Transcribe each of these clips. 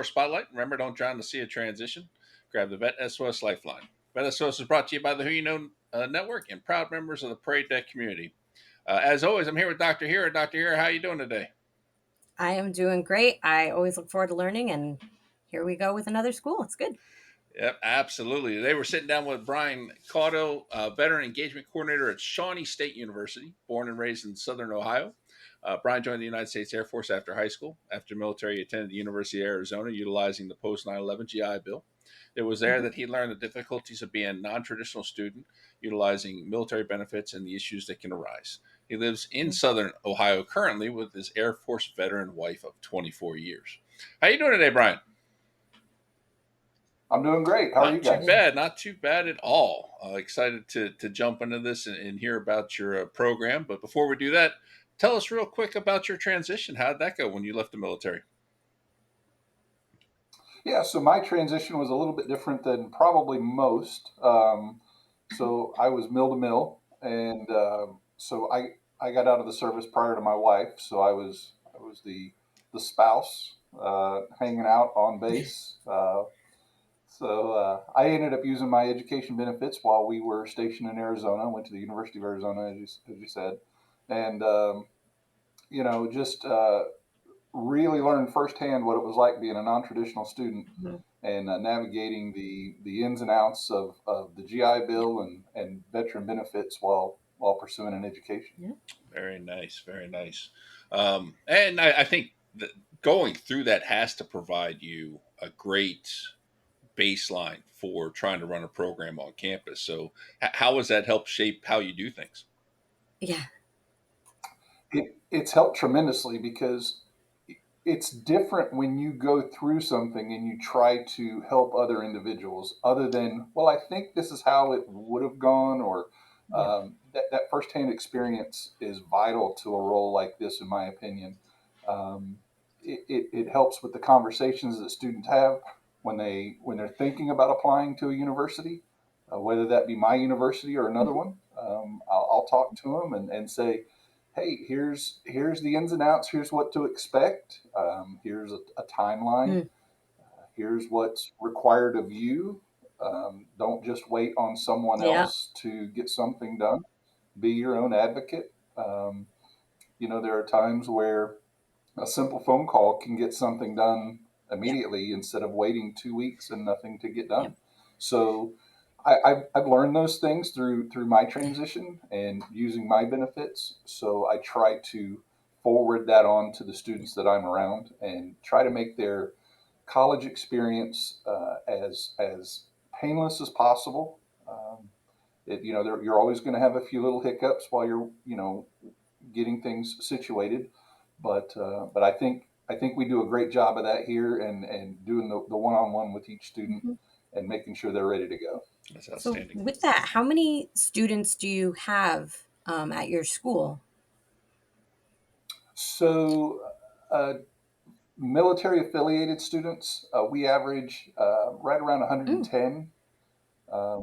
spotlight. Remember, don't drown to see a transition. Grab the VET S.O.S Lifeline. VET S.O.S is brought to you by the Who You Know Network and proud members of the Parade Deck community. As always, I'm here with Dr. Hira. Dr. Hira, how are you doing today? I am doing great. I always look forward to learning, and here we go with another school. It's good. Yep, absolutely. They were sitting down with Brian Caudill, Veteran Engagement Coordinator at Shawnee State University, born and raised in Southern Ohio. Brian joined the United States Air Force after high school. After military, he attended the University of Arizona, utilizing the post 9/11 GI Bill. It was there Mhm. that he learned the difficulties of being a non traditional student, utilizing military benefits and the issues that can arise. He lives in Mm. Southern Ohio currently with his Air Force veteran wife of 24 years. How you doing today, Brian? I'm doing great. How are you Not too guys? Yeah. bad, not too bad at all. Excited to jump into this and hear about your program. But before we do that, tell us real quick about your transition. How did that go when you left the military? Yeah, so my transition was a little bit different than probably most. So I was mill to mill, and so I got out of the service prior to my wife. So I was the spouse hanging out on base. So I ended up using my education benefits while we were stationed in Arizona. Went to the University of Arizona, as you said, and just really learned firsthand what it was like being a non-traditional student Mhm. and navigating the ins and outs of the GI Yeah. Bill and veteran benefits while pursuing an education. Yeah. Very nice, very nice. And I think that going through that has to provide you a great baseline for trying to run a program on campus. So, how has that helped shape how you do things? Yeah. It's helped tremendously because it's different when you go through something and you try to help other individuals other than, well, I think this is how it would have gone, or Yeah. that firsthand experience is vital to a role like this, in my opinion. It helps with the conversations that students have when they're thinking about applying to a university, whether that be my university or another Mhm. one. I'll talk to them and say, hey, here's the ins and outs. Here's what to expect. Here's a timeline. Mm. Here's what's required of you. Don't just wait on someone Yeah. else to get something done. Be your own advocate. There are times where a simple phone call can get something done Yeah. immediately instead of waiting 2 weeks and nothing to get Yeah. done. So I've learned those things through my transition and using my benefits. So I try to forward that on to the Yeah. students that I'm around and try to make their college experience as painless as possible. You're always going to have a few little hiccups while you're getting things situated, but I think we do a great job of that here and doing the one-on-one with each student Mhm. and making sure they're ready to go. That's So, outstanding. with that, how many students do you have at your school? So, uh, military affiliated students, we average right around Mm. 110,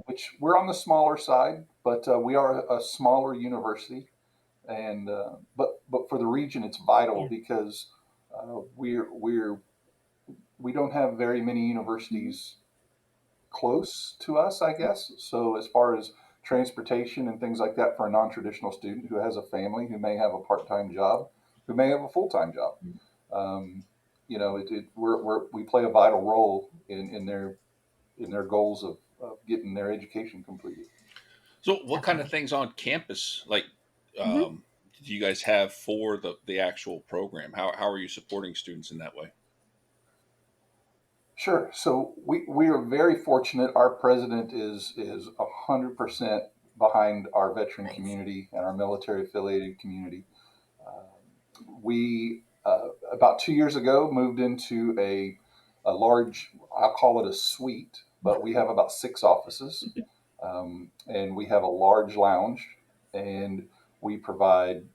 which we're on the smaller side, but we are a smaller university. And but for the region, it's vital Yeah. because we don't have very many Mhm. universities close to us, I guess. So as far as transportation and things like that for a non-traditional student who has a family, who may have a part-time job, who may have a full-time job, Mm. um, we play a vital role in their goals of getting their education completed. So, what kind of Definitely. things on campus, like, Hmm. do you guys have for the actual program? How are you supporting students in that way? Sure. So we are very fortunate. Our president is 100% behind our veteran Nice. community and our military affiliated community. We about 2 years ago moved into a large. I'll call it a suite, but we have about six offices, and we have a large lounge, and we provide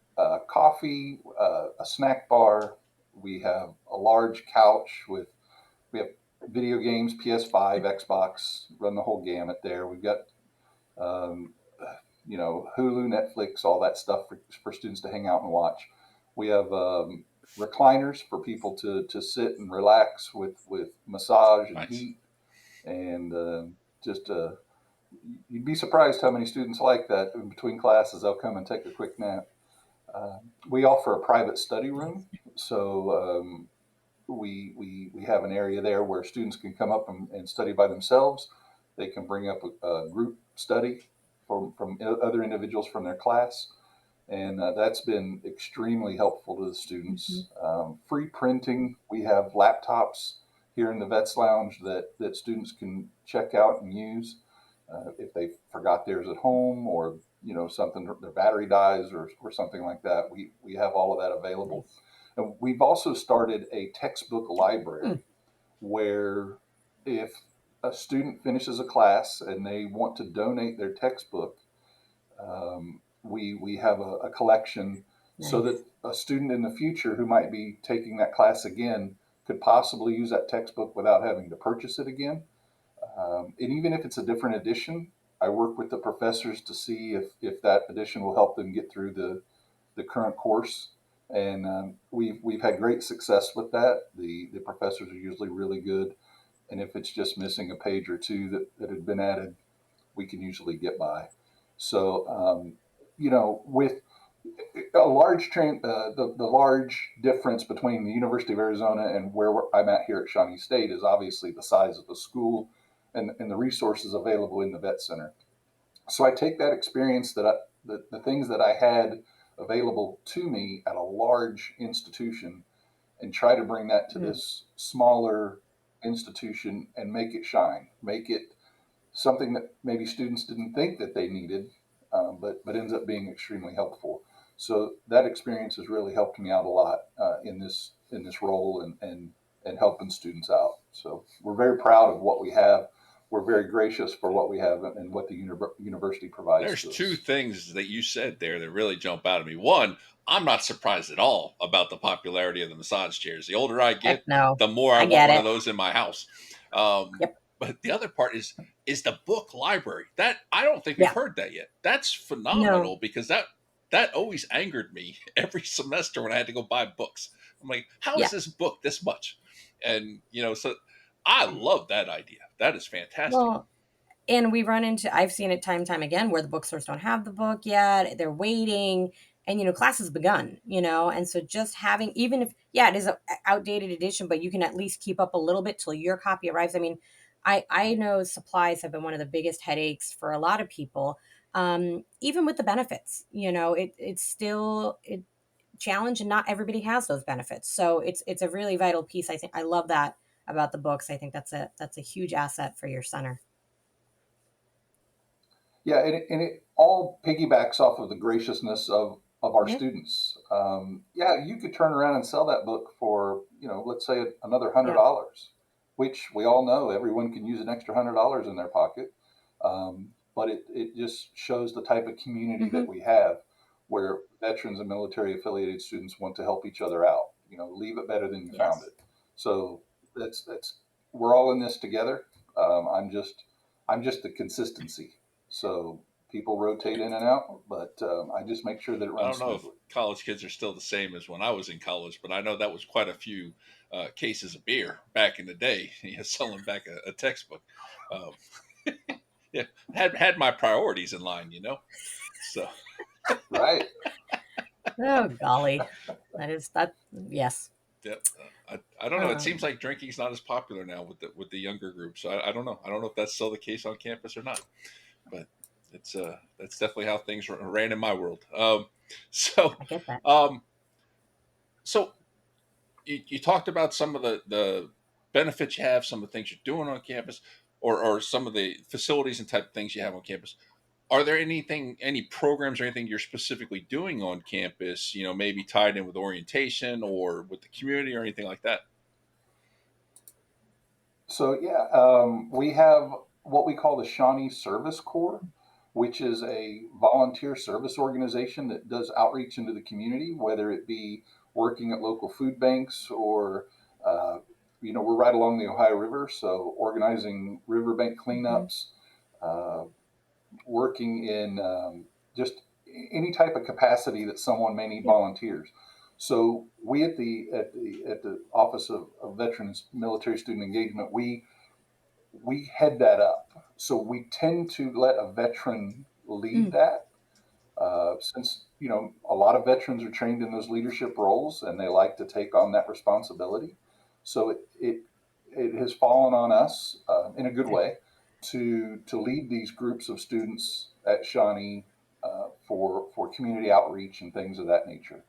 coffee, a snack bar. We have a large couch with we have video games, PS5, Xbox, run the whole gamut there. We've got um, Hulu, Netflix, all that stuff for students to hang out and watch. We have recliners for people to sit and relax with massage and Nice. heat. And just you'd be surprised how many students like that. In between classes, they'll come and take a quick nap. Uh, we offer a private study room, so we have an area there where students can come up and study by themselves. They can bring up a group study from other individuals from their class, and that's been extremely helpful to the Hmm. students. Free printing. We have laptops here in the Vets Lounge that students can check out and use if they forgot theirs at home, or something, their battery dies, or something like that. We have all of that available. Nice. And we've also started a textbook Hmm. library where if a student finishes a class and they want to donate their textbook, we have a collection so Nice. that a student in the future who might be taking that class again could possibly use that textbook without having to purchase it again. And even if it's a different edition, I work with the professors to see if that edition will help them get through the current course. And we've had great success with that. The professors are usually really good. And if it's just missing a page or two that had been added, we can usually get by. So, with a large the large difference between the University of Arizona and where I'm at here at Shawnee State is obviously the size of the school and the resources available in the vet center. So I take that experience the things that I had available to me at a large institution and try to bring that to Hmm. this smaller institution and make it shine, make it something that maybe students didn't think that they needed, but ends up being extremely helpful. So that experience has really helped me out a lot in this role and helping students out. So we're very proud of what we have. We're very gracious for what we have and what the university provides There's to two us. things that you said there that really jump out at me. One, I'm not surprised at all about the popularity of the massage chairs. The older I Heck get, no. the more I I want get one of it. those in my house. Um, Yep. but the other part is the book library. That I don't think we've Yeah. heard that yet. That's No. phenomenal because that always angered me every semester when I had to go buy books. I'm like, how is Yeah. this book this much? And so I love that idea. That is fantastic. Well, and we run into I've seen it time and time again where the bookstores don't have the book yet. They're waiting and class has begun, and so just having, even if, yeah, it is a outdated edition, but you can at least keep up a little bit till your copy arrives. I mean, I know supplies have been one of the biggest headaches for a lot of people. Even with the benefits, it's still a challenge, and not everybody has those benefits. So it's a really vital piece. I think I love that about the books. I think that's a huge asset for your center. Yeah, and it all piggybacks off of the graciousness of our Yep. students. Yeah, you could turn around and sell that book for, let's say another hundred Yep. dollars, which we all know everyone can use an extra $100 in their pocket. But it just shows the type of community Hmm. that we have, where veterans and military affiliated students want to help each other out. Leave it better than you found Yes. it. So that's we're all in this together. I'm just the consistency. So people rotate in and out, but I just make sure that it I runs don't know if smoothly. college kids are still the same as when I was in college, but I know that was quite a few cases of beer back in the day. Selling back a textbook. Um, yeah, had my priorities in line. So Right. Oh golly, that. Yes. yeah, I don't know. It seems Um, like drinking's not as popular now with the younger groups. I don't know. I don't know if that's still the case on campus or not, but that's definitely how things ran in my world. So I get that. um, so you talked about some of the benefits you have, some of the things you're doing on campus, or some of the facilities and type of things you have on campus. Are there any programs or anything you're specifically doing on campus? Maybe tied in with orientation or with the community or anything like that. So yeah, we have what we call the Shawnee Service Corps, which is a volunteer service organization that does outreach into the community, whether it be working at local food banks or we're right along the Ohio River, so organizing riverbank Mhm. cleanups, uh, working in just any type of capacity that someone may need volunteers. So we at the Office of Veterans Military Student Engagement, we head that up. So we tend to let a veteran lead Mm, that, since a lot of veterans are trained in those leadership roles and they like to take on that responsibility. So it has fallen on us, in a good okay. way, to lead these groups of students at Shawnee, for community outreach and things of that nature.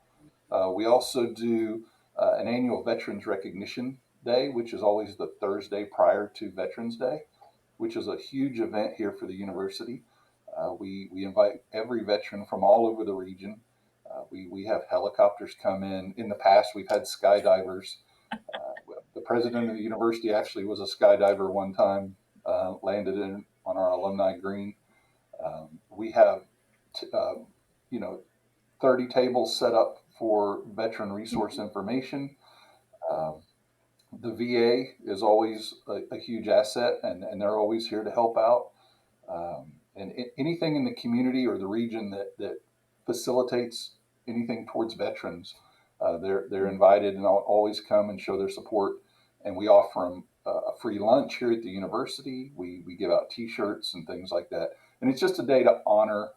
We also do an annual Veterans Recognition Day, which is always the Thursday prior to Veterans Day, which is a huge event here for the university. We invite every veteran from all over the region. We have helicopters come in. In the past, we've had skydivers. The president of the university actually was a skydiver one time, landed in on our alumni green. We have, t- uh, you know, 30 tables set up for veteran resource information. Um, the VA is always a huge asset, and they're always here to help out. And anything in the community or the region that facilitates anything towards veterans, they're invited and always come and show their support. And we offer them a free lunch here at the university. We give out T-shirts and things like that. And it's just a day to honor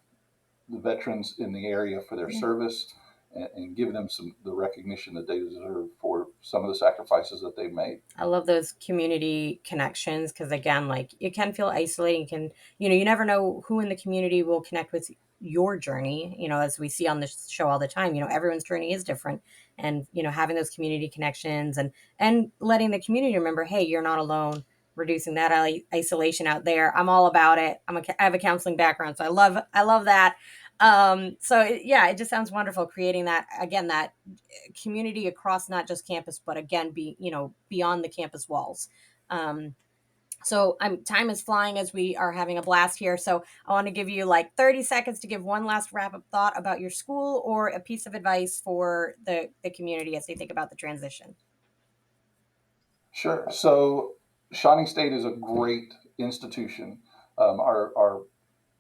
the veterans in the area for their Yeah. service, and give them the recognition that they deserve for some of the sacrifices that they've made. I love those community connections because again, like it can feel isolating. Can you never know who in the community will connect with your journey. As we see on this show all the time, everyone's journey is different, and having those community connections and letting the community remember, hey, you're not alone. Reducing that isolation out there. I'm all about it. I have a counseling background, so I love that. Yeah, it just sounds wonderful creating that again, that community across not just campus, but again, beyond the campus walls. Um, time is flying as we are having a blast here. So I want to give you like 30 seconds to give one last wrap up thought about your school or a piece of advice for the community as they think about the transition. Sure. So Shawnee State is a great institution. Our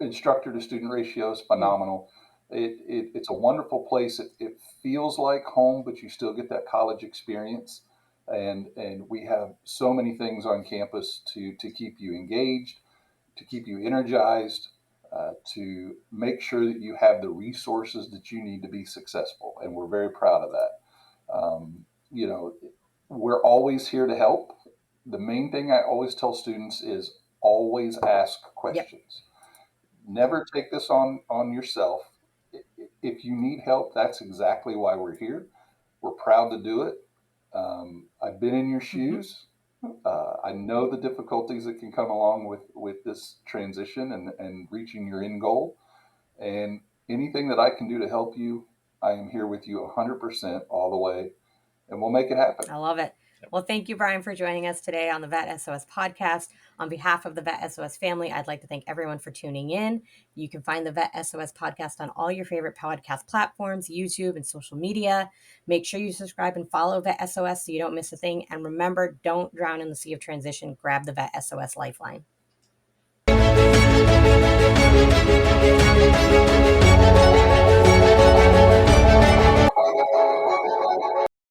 instructor to student ratio is Mm, phenomenal. It's a wonderful place. It feels like home, but you still get that college experience. And we have so many things on campus to keep you engaged, to keep you energized, to make sure that you have the resources that you need to be successful. And we're very proud of that. Um, you know, we're always here to help. The main thing I always tell students is always ask yep. questions. Never take this on yourself. If you need help, that's exactly why we're here. We're proud to do it. I've been in your Hmm. shoes. I know the difficulties that can come along with this transition and reaching your end goal. And anything that I can do to help you, I am here with you 100% all the way, and we'll make it happen. I love it. Well, thank you, Brian, for joining us today on the VET S.O.S podcast. On behalf of the VET S.O.S family, I'd like to thank everyone for tuning in. You can find the VET S.O.S podcast on all your favorite podcast platforms, YouTube, and social media. Make sure you subscribe and follow VET S.O.S so you don't miss a thing. And remember, don't drown in the sea of transition. Grab the VET S.O.S lifeline.